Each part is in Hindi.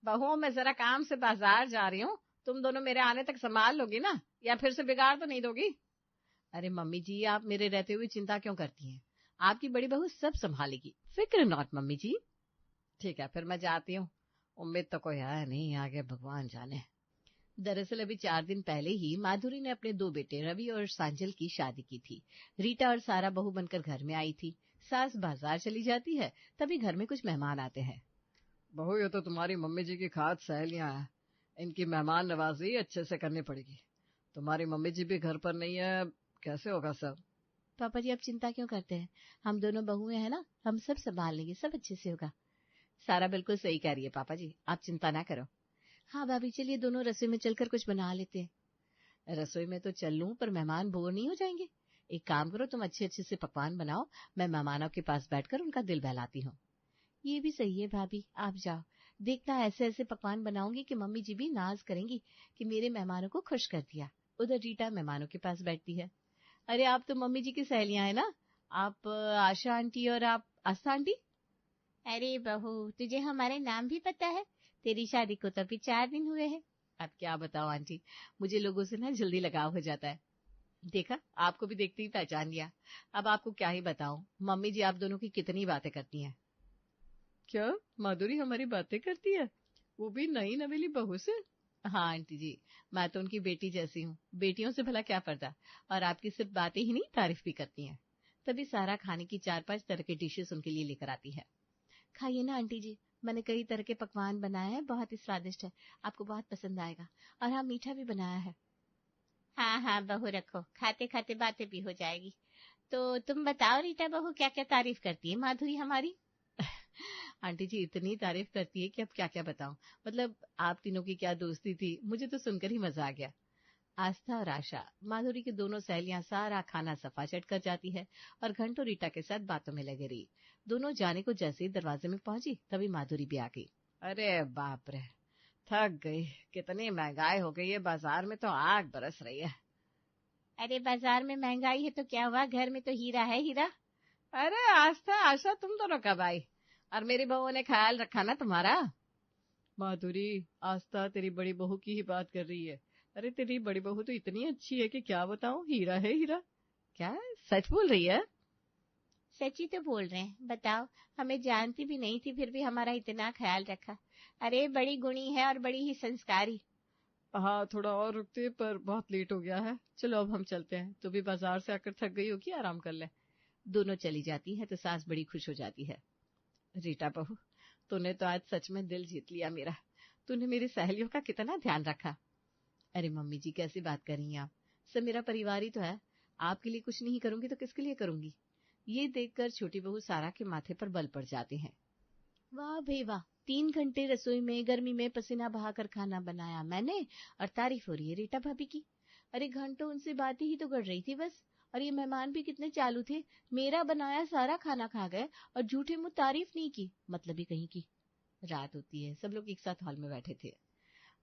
बहू मैं जरा काम से बाजार जा रही हूँ, तुम दोनों मेरे आने तक संभाल लोगी ना, या फिर से बिगाड़ तो नहीं दोगी? अरे मम्मी जी, आप मेरे रहते हुए चिंता क्यों करती हैं? आपकी बड़ी बहू सब संभालेगी, फिक्र नॉट मम्मी जी। ठीक है, फिर मैं जाती हूँ। उम्मीद तो कोई है नहीं, आगे भगवान जाने। दरअसल अभी 4 दिन पहले ही माधुरी ने अपने 2 बेटे रवि और सांजल की शादी की थी। रीटा और सारा बहू बनकर घर में आई थी। सास बाजार चली जाती है, तभी घर में कुछ मेहमान आते हैं। बहू, ये तो तुम्हारी मम्मी जी की खास सहेलियां हैं, इनकी मेहमान नवाजी अच्छे से करनी पड़ेगी। तुम्हारी मम्मी जी भी घर पर नहीं है, कैसे होगा सब? पापा जी, आप चिंता क्यों करते हैं? हम दोनों बहुएं हैं ना, हम सब संभाल लेंगे, सब अच्छे से होगा। सारा बिल्कुल सही कह रही है पापा जी, आप चिंता ना करो। हाँ भाभी, चलिए दोनों रसोई में चलकर कुछ बना लेते हैं। रसोई में तो चल लूं, पर मेहमान बोर नहीं हो जाएंगे? एक काम करो, तुम अच्छे अच्छे से पकवान बनाओ, मैं मेहमानों के पास बैठकर उनका दिल बहलाती हूँ। ये भी सही है भाभी, आप जाओ, देखना ऐसे ऐसे पकवान बनाऊंगी कि मम्मी जी भी नाज करेंगी कि मेरे मेहमानों को खुश कर दिया। उधर रीटा मेहमानों के पास बैठती है। अरे आप तो मम्मी जी की सहेलियां हैं ना, आप आशा आंटी और आप आस्था आंटी। अरे बहू, तुझे हमारे नाम भी पता है? तेरी शादी को तो अभी 4 दिन हुए हैं। अब क्या बताओ आंटी, मुझे लोगों से ना जल्दी लगाव हो जाता है। देखा, आपको भी देखते ही पहचान लिया। अब आपको क्या ही बताऊं, मम्मी जी आप दोनों की कितनी बातें करती हैं। क्या माधुरी हमारी बातें करती है? वो भी नई नवेली बहू से? हाँ आंटी जी, मैं तो उनकी बेटी जैसी हूँ, बेटियों से भला क्या पर्दा। और आपकी सिर्फ बातें ही नहीं, तारीफ भी करती हैं। तभी सारा खाने की 4-5 तरह के डिशेस उनके लिए लेकर आती है। खाइए ना आंटी जी, मैंने कई तरह के पकवान बनाए हैं, बहुत ही स्वादिष्ट है, आपको बहुत पसंद आएगा। और हाँ, मीठा भी बनाया है। हाँ हाँ बहू, रखो, खाते खाते बातें भी हो जाएगी। तो तुम बताओ रीटा बहू, क्या क्या तारीफ करती है माधुरी हमारी? आंटी जी इतनी तारीफ करती है कि अब क्या क्या बताऊं। मतलब आप तीनों की क्या दोस्ती थी, मुझे तो सुनकर ही मजा आ गया। आस्था और आशा, माधुरी की दोनों सहेलियां सारा खाना सफा चट कर जाती है और घंटों रीटा के साथ बातों में लगे रही। दोनों जाने को जैसे ही दरवाजे में पहुंची, तभी माधुरी भी आ गई। अरे बाप रे, थक गई, कितनी महंगाई हो गई है, बाजार में तो आग बरस रही है। अरे बाजार में महंगाई है तो क्या हुआ, घर में तो हीरा है हीरा। अरे आस्था आशा, तुम दोनों कब आई? और मेरी बहू ने ख्याल रखा ना तुम्हारा? माधुरी, आस्था तेरी बड़ी बहू की ही बात कर रही है। अरे तेरी बड़ी बहू तो इतनी अच्छी है कि क्या बताऊं, हीरा है हीरा। क्या सच बोल रही है? सच ही तो बोल रहे हैं, बताओ, हमें जानती भी नहीं थी फिर भी हमारा इतना ख्याल रखा। अरे बड़ी गुणी है और बड़ी ही संस्कारी। हाँ, थोड़ा और रुकते, पर बहुत लेट हो गया है, चलो अब हम चलते हैं, तू भी बाजार से आकर थक गई होगी, आराम कर ले। दोनों चली जाती है तो सास बड़ी खुश हो जाती है। रीटा बहू, तूने तो आज सच में दिल जीत लिया मेरा, तूने मेरी सहेलियों का कितना ध्यान रखा। अरे मम्मी जी, कैसी बात कर रही हैं आप, सब मेरा परिवार ही तो है, आपके लिए कुछ नहीं करूंगी तो किसके लिए करूंगी। ये देखकर छोटी बहू सारा के माथे पर बल पड़ जाते हैं। वाह भाई वाह, 3 घंटे रसोई में गर्मी में पसीना बहाकर खाना बनाया मैंने, और तारीफ हो रही है रीटा भाभी की। अरे घंटों उनसे बातें ही तो कर रही थी बस, और ये मेहमान भी कितने चालू थे, मेरा बनाया सारा खाना खा गए और झूठे मुंह तारीफ नहीं की, मतलब ही कहीं की। रात होती है, सब लोग एक साथ हॉल में बैठे थे।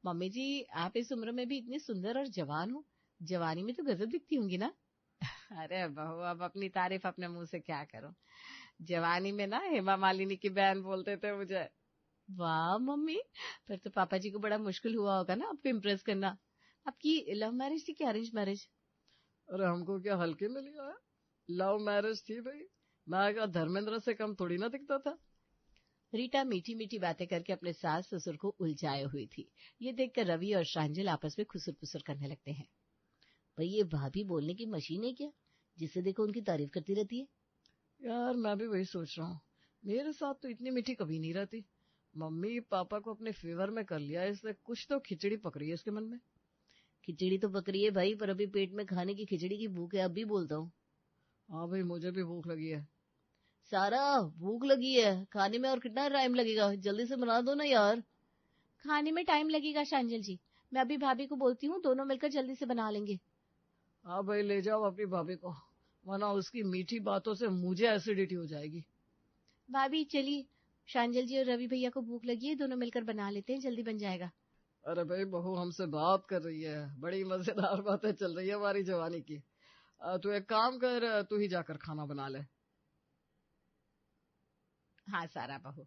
मम्मी जी, आप इस उम्र में भी इतनी सुंदर और जवान हो, जवानी में तो गजब दिखती होंगी ना। अरे बहू, अब अपनी तारीफ अपने मुंह से क्या करूं, जवानी में ना हेमा मालिनी की बहन बोलते थे मुझे। वाह मम्मी, फिर तो पापा जी को बड़ा मुश्किल हुआ होगा ना आपको इम्प्रेस करना। आपकी लव मैरिज थी कि अरेंज मैरिज? अरे हमको क्या हल्के में लिया है, लव मैरिज थी भाई, मैं क्या धर्मेंद्र से कम थोड़ी ना दिखता था। रीटा मीठी मीठी बातें करके अपने सास ससुर को उलझाए हुई थी। ये देखकर रवि और शांजिल आपस में खुसर पुसर करने लगते हैं। भाई ये भाभी बोलने की मशीन है क्या, जिसे देखो उनकी तारीफ करती रहती है। यार मैं भी वही सोच रहा हूँ, मेरे साथ तो इतनी मीठी कभी नहीं रहती। मम्मी पापा को अपने फेवर में कर लिया, इसलिए कुछ तो खिचड़ी पक रही है इसके मन में। खिचड़ी तो पक रही है भाई, पर अभी पेट में खाने की खिचड़ी की भूख है, अब भी बोलता हूँ। हाँ भाई, मुझे भी भूख लगी है। सारा, भूख लगी है, खाने में और कितना टाइम लगेगा, जल्दी से बना दो ना यार। खाने में टाइम लगेगा शांजिल जी, मैं अभी भाभी को बोलती हूँ, दोनों मिलकर जल्दी से बना लेंगे। हाँ भाई, ले जाओ अपनी भाभी को, वरना उसकी मीठी बातों से मुझे एसिडिटी हो जाएगी। भाभी चलिए, शांजिल जी और रवि भैया को भूख लगी है, दोनों मिलकर बना लेते हैं, जल्दी बन जाएगा। अरे भाई, बहू हमसे बात कर रही है, बड़ी मजेदार बातें चल रही है हमारी जवानी की। तू एक काम कर, तू ही जाकर खाना बना ले। हाँ सारा बहू,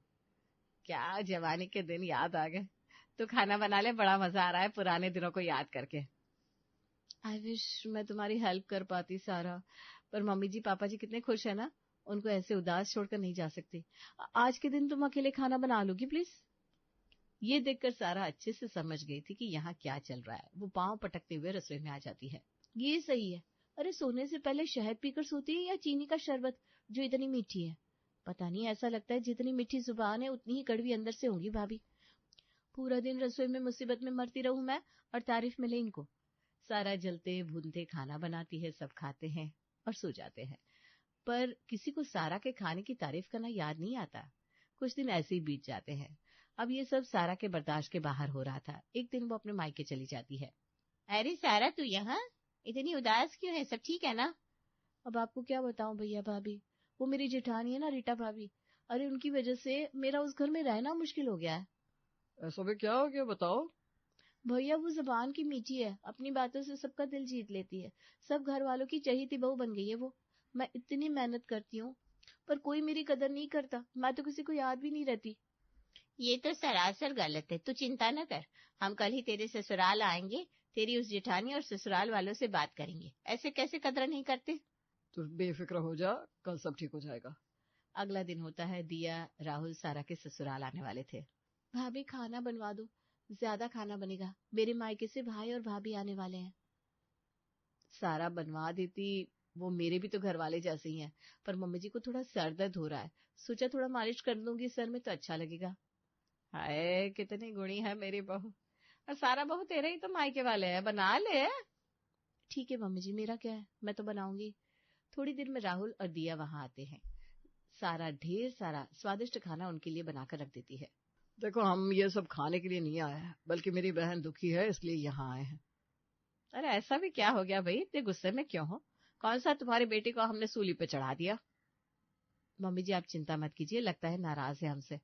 क्या जवानी के दिन याद आ गए, तो खाना बना ले, बड़ा मजा आ रहा है पुराने दिनों को याद करके। आई विश मैं तुम्हारी हेल्प कर पाती सारा, पर मम्मी जी पापा जी कितने खुश है ना, उनको ऐसे उदास छोड़कर नहीं जा सकती। आज के दिन तुम अकेले खाना बना लोगी प्लीज? ये देखकर सारा अच्छे से समझ गई थी कि यहाँ क्या चल रहा है। वो पांव पटकते हुए रसोई में आ जाती है। ये सही है। अरे सोने से पहले शहद पीकर सोती है या चीनी का शरबत जो इतनी मीठी है? पता नहीं, ऐसा लगता है जितनी मीठी जुबान है उतनी ही कड़वी अंदर से होंगी भाभी। पूरा दिन रसोई में मुसीबत में मरती रहूं मैं और तारीफ मिले इनको। सारा जलते भूनते खाना बनाती है, सब खाते हैं और सो जाते हैं। पर किसी को सारा के खाने की तारीफ करना याद नहीं आता। कुछ दिन ऐसे ही बीत जाते हैं। अब ये सब सारा के बर्दाश्त के बाहर हो रहा था। एक दिन वो अपने मायके चली जाती है। अरे सारा, तू यहाँ इतनी उदास क्यों है? सब ठीक है ना? अब आपको क्या बताऊं भैया भाभी, वो मेरी जेठानी है ना, रीटा भाभी। अरे उनकी वजह से मेरा उस घर में रहना मुश्किल हो गया है। ऐसा भी क्या हो गया, बताओ। भैया वो जबान की मीठी है, अपनी बातों से सबका दिल जीत लेती है। सब घर वालों की चहेती बहू बन गई है वो। मैं इतनी मेहनत करती हूँ पर कोई मेरी कदर नहीं करता। मैं तो किसी को याद भी नहीं रहती। ये तो सरासर गलत है। तू चिंता न कर, हम कल ही तेरे ससुराल आएंगे, तेरी उस जेठानी और ससुराल वालों से बात करेंगे। ऐसे कैसे कदर नहीं करते? तू बेफिक्र हो जा, कल सब ठीक हो जाएगा। अगला दिन होता है। दिया, राहुल सारा के ससुराल आने वाले थे। भाभी खाना बनवा दो, ज्यादा खाना बनेगा, मेरे मायके से भाई और भाभी आने वाले हैं। सारा बनवा देती, वो मेरे भी तो घर वाले जैसे ही हैं, पर मम्मी जी को थोड़ा सर दर्द हो रहा है। सोचा थोड़ा मालिश कर दूंगी सर में तो अच्छा लगेगा। हाय कितनी गुणी है मेरी बहू। और सारा बहू तेरे ही तो मायके वाले हैं, बना ले। ठीक है मम्मी जी, मेरा क्या है, मैं तो बनाऊंगी। थोड़ी देर में राहुल और दिया वहां आते हैं। सारा ढेर सारा स्वादिष्ट खाना उनके लिए बनाकर रख देती है। देखो, हम ये सब खाने के लिए नहीं आए हैं, बल्कि मेरी बहन दुखी है इसलिए यहाँ आए हैं। अरे ऐसा भी क्या हो गया भाई, इतने गुस्से में क्यों हो? कौन सा तुम्हारी बेटी को हमने सूली पे चढ़ा दिया? मम्मी जी आप चिंता मत कीजिए, लगता है नाराज है हमसे।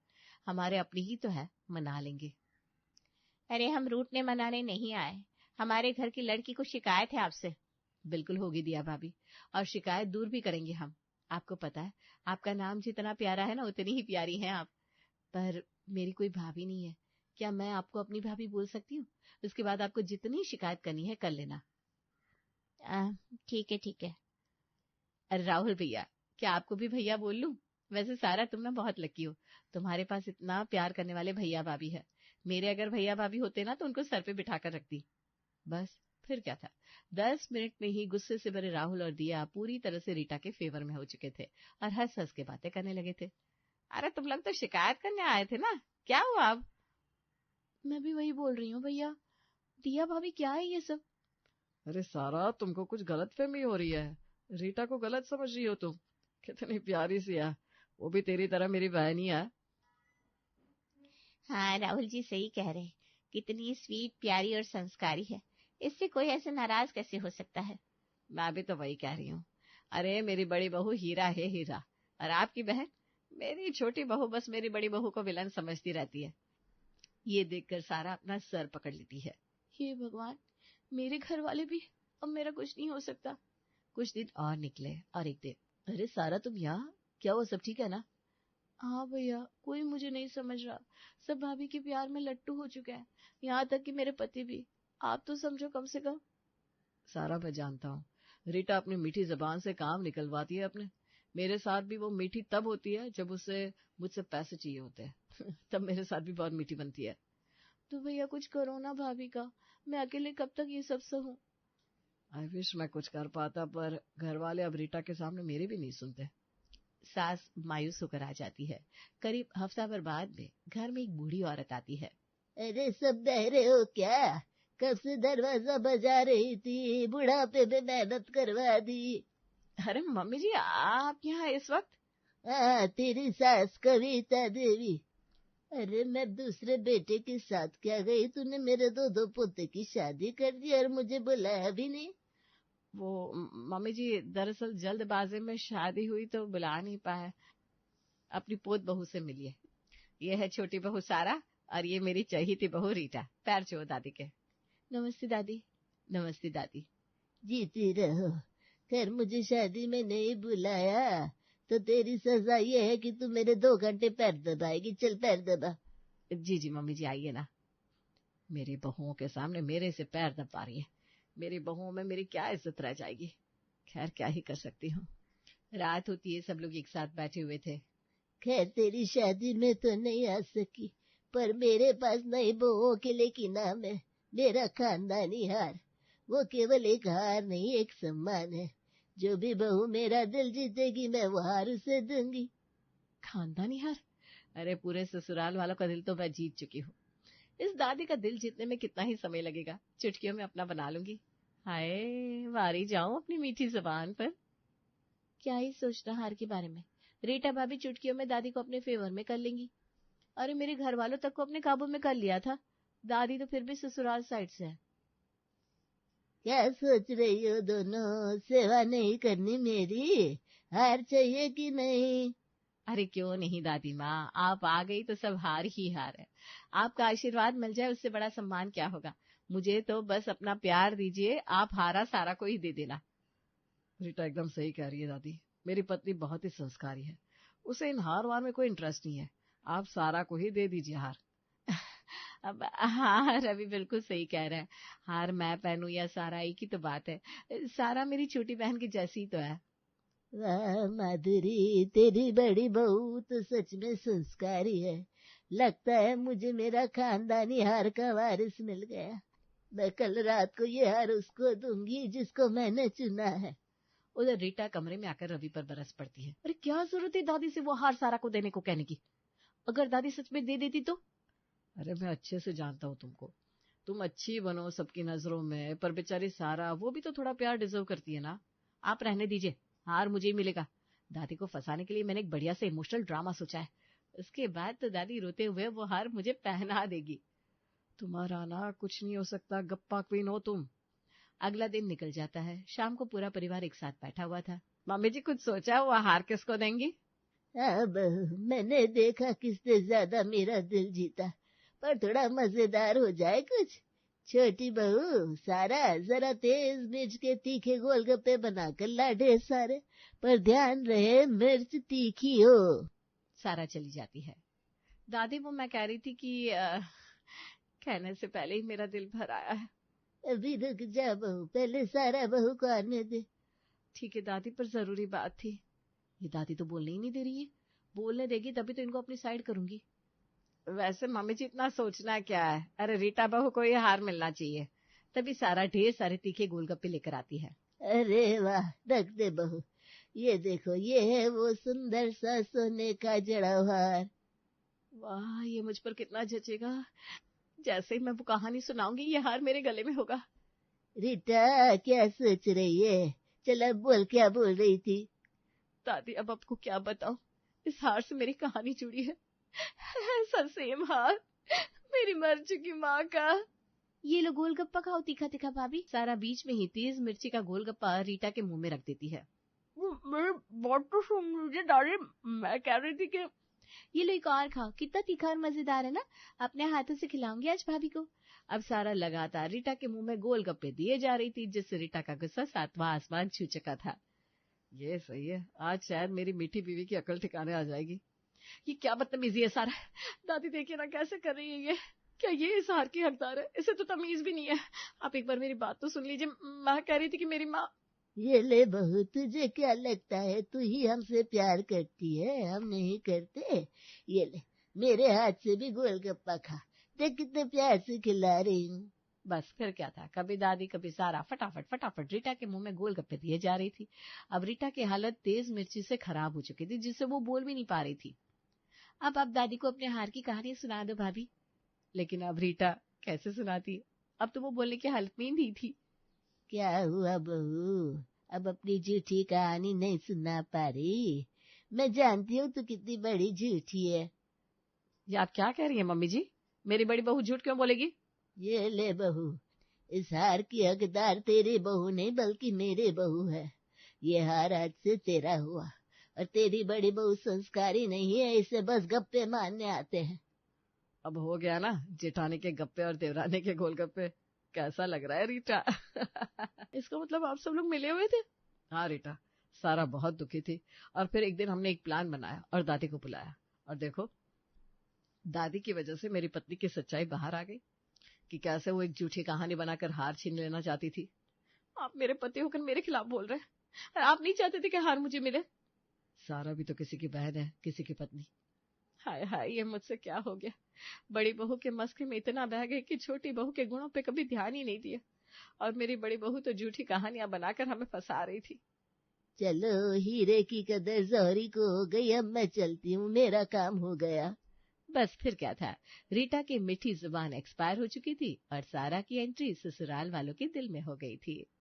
हमारे अपनी ही तो है, मना लेंगे। अरे हम रूठने मनाने नहीं आए, हमारे घर की लड़की को शिकायत है आपसे। बिल्कुल होगी दिया भाभी, और शिकायत दूर भी करेंगे हम। आपको पता है आपका नाम जितना प्यारा है ना, उतनी ही प्यारी हैं आप। पर मेरी कोई भाभी नहीं है, क्या मैं आपको अपनी भाभी बोल सकती हूँ? उसके बाद आपको जितनी शिकायत करनी है कर लेना। ठीक है ठीक है। अरे राहुल भैया, क्या आपको भी भैया बोल लूं? वैसे सारा तुम ना बहुत लकी हो, तुम्हारे पास इतना प्यार करने वाले भैया भाभी है। मेरे अगर भैया भाभी होते ना तो उनको सर पे बिठाकर रखती। बस फिर क्या था, 10 मिनट में ही गुस्से से भरे राहुल और दिया पूरी तरह से रीटा के फेवर में हो चुके थे और हंस हंस के बातें करने लगे थे। अरे तुम लोग तो शिकायत करने आए थे ना, क्या हुआ अब? मैं भी वही बोल रही हूँ भैया। दिया भाभी क्या है ये सब? अरे सारा, तुमको कुछ गलतफहमी हो रही है। रीटा को गलत समझ रही हो तुम। कितनी प्यारी सी है, वो भी तेरी तरह मेरी बहन ही है। हाँ राहुल जी सही कह रहे, कितनी स्वीट, प्यारी और संस्कारी है। इससे कोई ऐसे नाराज कैसे हो सकता है? मैं भी तो वही कह रही हूँ। अरे मेरी बड़ी बहू हीरा है हीरा, और आपकी बहन मेरी छोटी बहू बस मेरी बड़ी बहू को विलन समझती रहती है। ये देखकर सारा अपना सर पकड़ लेती है। हे भगवान, मेरे घर वाले भी, अब मेरा कुछ नहीं हो सकता। कुछ दिन और निकले और एक दिन, अरे सारा तुम यहाँ, क्या वो सब ठीक है ना? हाँ भैया, कोई मुझे नहीं समझ रहा, सब भाभी के प्यार में लट्टू हो चुके हैं, यहाँ तक कि मेरे पति भी। आप तो समझो कम से कम। सारा मैं जानता हूँ, रीटा अपनी मीठी जबान से काम निकलवाती है अपने। मेरे साथ भी वो मीठी तब होती है जब उसे मुझसे पैसे चाहिए होते हैं तब मेरे साथ भी बहुत मीठी बनती है। तो भैया कुछ करो ना भाभी का, मैं अकेले कब तक ये सब सहूं? आई विश मैं कुछ कर पाता, पर घर वाले अब रीटा के सामने मेरी भी नहीं सुनते। सास मायूस होकर आ जाती है। करीब हफ्ता भर बाद में घर में एक बूढ़ी औरत आती है। अरे सब बहरे हो क्या? कब से दरवाजा बजा रही थी, बुढ़ापे में मेहनत करवा दी। अरे मम्मी जी आप यहाँ इस वक्त? तेरी सास कविता देवी। अरे मैं दूसरे बेटे के साथ क्या गई, तूने मेरे दो पोते की शादी कर दी और मुझे बुलाया भी नहीं। वो मम्मी जी दरअसल जल्दबाजी में शादी हुई तो बुला नहीं पाए। अपनी पोत बहू से मिलिए, ये है छोटी बहू सारा और ये मेरी चहेती बहू रीटा। पैर छुओ दादी के। नमस्ते दादी। नमस्ते दादी। जीती रहो। खैर मुझे शादी में नहीं बुलाया तो तेरी सजा ये है कि तू मेरे 2 घंटे पैर दबाएगी। चल पैर दबा। जी जी मम्मी जी आइए ना। मेरी बहुओं के सामने मेरे से पैर दबा रही है। मेरी बहुओं में मेरी क्या इज्जत रह जाएगी। खैर क्या ही कर सकती हूँ। रात होती है, सब लोग एक साथ बैठे हुए थे। खैर तेरी शादी में तो नहीं आ सकी, पर मेरे पास नई बहुओं के लिए नाम है, मेरा खानदानी हार। वो केवल एक हार नहीं, एक सम्मान है। जो भी बहू मेरा दिल जीतेगी मैं वो हार उसे दूंगी। खानदानी हार? अरे पूरे ससुराल वालों का दिल तो मैं जीत चुकी हूँ। इस दादी का दिल जीतने में कितना ही समय लगेगा, चुटकियों में अपना बना लूंगी। हाय वारी जाऊं अपनी मीठी जुबान पर। क्या ही सोचना हार के बारे में। रीटा भाभी चुटकियों में दादी को अपने फेवर में कर लेंगी। अरे मेरे घर वालों तक को अपने काबू में कर लिया था, दादी तो फिर भी ससुराल साइड से है। क्या सोच रही हो दोनों, सेवा नहीं करनी मेरी? हार चाहिए कि नहीं? अरे क्यों नहीं दादी माँ, आप आ गई तो सब हार ही हार है। आपका आशीर्वाद मिल जाए उससे बड़ा सम्मान क्या होगा। मुझे तो बस अपना प्यार दीजिए, आप हारा सारा को ही दे देना। रीटा एकदम सही कह रही है दादी, मेरी पत्नी बहुत ही संस्कारी है, उसे इन हार वार में कोई इंटरेस्ट नहीं है। आप सारा को ही दे दीजिए हार। अब हाँ रवि बिल्कुल सही कह रहा है, हार मैं पहनूं या सारा एक ही तो बात है। सारा मेरी छोटी बहन की जैसी तो है। वाह माधुरी, तेरी बड़ी बहू तो सच में संस्कारी है। लगता है मुझे मेरा खानदानी हार का वारिस मिल गया। मैं कल रात को ये हार उसको दूंगी जिसको मैंने चुना है। उधर रीटा कमरे में आकर रवि पर बरस पड़ती है। अरे क्या जरूरत है दादी से वो हार सारा को देने को कहने की? अगर दादी सच में दे देती तो? अरे मैं अच्छे से जानता हूँ तुमको, तुम अच्छी बनो सबकी नजरों में, पर बेचारी सारा वो भी तो थोड़ा प्यार डिजर्व करती है ना। आप रहने दीजिए, हार मुझे ही मिलेगा। दादी को फंसाने के लिए मैंने एक बढ़िया से इमोशनल ड्रामा सोचा है, उसके बाद तो दादी रोते हुए वो हार मुझे पहना देगी। तुम्हारा ना कुछ नहीं हो सकता, गप्पा क्वीन हो तुम। अगला दिन निकल जाता है। शाम को पूरा परिवार एक साथ बैठा हुआ था। मम्मी जी कुछ सोचा वो हार किसको देंगी? अब मैंने देखा किसने ज्यादा मेरा दिल जीता, पर थोड़ा मजेदार हो जाए कुछ। छोटी बहू सारा, जरा तेज मिर्च के तीखे गोलगप्पे बनाकर ला ढेर सारे, पर ध्यान रहे मिर्च तीखी हो। सारा चली जाती है। दादी वो मैं कह रही थी कि कहने से पहले ही मेरा दिल भर आया है। अभी रुक जा बहू, पहले सारा बहू को आने दे। ठीक है दादी, पर जरूरी बात थी। ये दादी तो बोलने ही नहीं दे रही है, बोलने देगी तभी तो इनको अपनी साइड करूंगी। वैसे मम्मी जी इतना सोचना क्या है, अरे रीटा बहू को ये हार मिलना चाहिए। तभी सारा ढेर सारे तीखे गोलगप्पे लेकर आती है। अरे वाह, रख दे बहू, ये देखो ये है वो सुंदर सा सोने का जड़ा हार। वाह ये मुझ पर कितना जचेगा। जैसे ही मैं वो कहानी सुनाऊंगी ये हार मेरे गले में होगा। रीटा क्या सोच रही है? चल अब बोल, क्या बोल रही थी? दादी अब आपको क्या बताऊं, इस हार से मेरी कहानी जुड़ी है। ऐसा सेम हार मेरी मर चुकी माँ का। ये लो गोलगप्पा खाओ तीखा तीखा भाभी। सारा बीच में ही तेज मिर्ची का गोलगप्पा रीटा के मुंह में रख देती है। मेरे बात तो सुन लीजिए दादी, मैं कह रही थी कि ये लो एक और खाओ, कितना तीखा और मजेदार है ना। अपने हाथों से खिलाऊंगी आज भाभी को। अब सारा लगातार रीटा के मुंह में गोलगप्पे दिए जा रही थी, जिससे रीटा का गुस्सा सातवां आसमान छू चुका था। ये सही है, आज शायद मेरी मीठी बीवी की अकल ठिकाने आ जाएगी। ये क्या बदतमीजी है सारा, दादी देखिए ना कैसे कर रही है ये। क्या ये इस हार की हकदार है? इसे तो तमीज भी नहीं है। आप एक बार मेरी बात तो सुन लीजिए। माँ कह रही थी कि मेरी माँ। ये ले बहू, तुझे क्या लगता है तू ही हमसे प्यार करती है, हम नहीं करते? ये ले, मेरे हाथ से भी गोलगप्पा खा, देख कितने प्यार से खिला रही हूँ। बस फिर क्या था, कभी दादी कभी सारा फटाफट फटाफट रीटा के मुंह में गोलगप्पे दिए जा रही थी। अब रीटा की हालत तेज मिर्ची से खराब हो चुकी थी, जिससे वो बोल भी नहीं पा रही थी। अब आप दादी को अपने हार की कहानी सुना दो भाभी। लेकिन अब रीटा कैसे सुनाती, अब तो वो बोलने की हालत में ही नहीं थी। क्या हुआ बहू, अब अपनी झूठी कहानी नहीं सुना पा रही? मैं जानती हूँ तू कितनी बड़ी झूठी है। ये आप क्या कह रही हैं मम्मी जी, मेरी बड़ी बहू झूठ क्यों बोलेगी? ये ले बहू, इस हार की हकदार तेरी बहू नहीं बल्कि मेरे बहू है। ये हार आज से तेरा हुआ, और तेरी बड़ी बहू संस्कारी नहीं है, इसे बस गप्पे मारने आते हैं। अब हो गया ना जेठानी के गप्पे और देवरानी के गोलगप्पे। कैसा लग रहा है रीटा? इसका मतलब आप सब लोग मिले हुए थे? हाँ रीटा, सारा बहुत दुखी थी, और फिर एक दिन हमने एक प्लान बनाया और दादी को बुलाया, और देखो दादी की वजह से मेरी पत्नी की सच्चाई बाहर आ गई। कि कैसे वो एक झूठी कहानी बनाकर हार छीन लेना चाहती थी। आप मेरे पति होकर मेरे खिलाफ बोल रहे हैं। आप नहीं चाहते थे कि हार मुझे मिले? सारा भी तो किसी की बहन है, किसी की पत्नी। हाय हाय, ये मुझसे क्या हो गया। बड़ी बहू के मस्के में इतना बह गए कि छोटी बहू के गुणों पे कभी ध्यान ही नहीं दिया, और मेरी बड़ी बहू तो झूठी कहानियां बनाकर हमें फंसा रही थी। चलो, हीरे की कदर जौहरी को हो गई, अब मैं चलती हूँ, मेरा काम हो गया। बस फिर क्या था, रीटा की मीठी जुबान एक्सपायर हो चुकी थी और सारा की एंट्री ससुराल वालों के दिल में हो गई थी।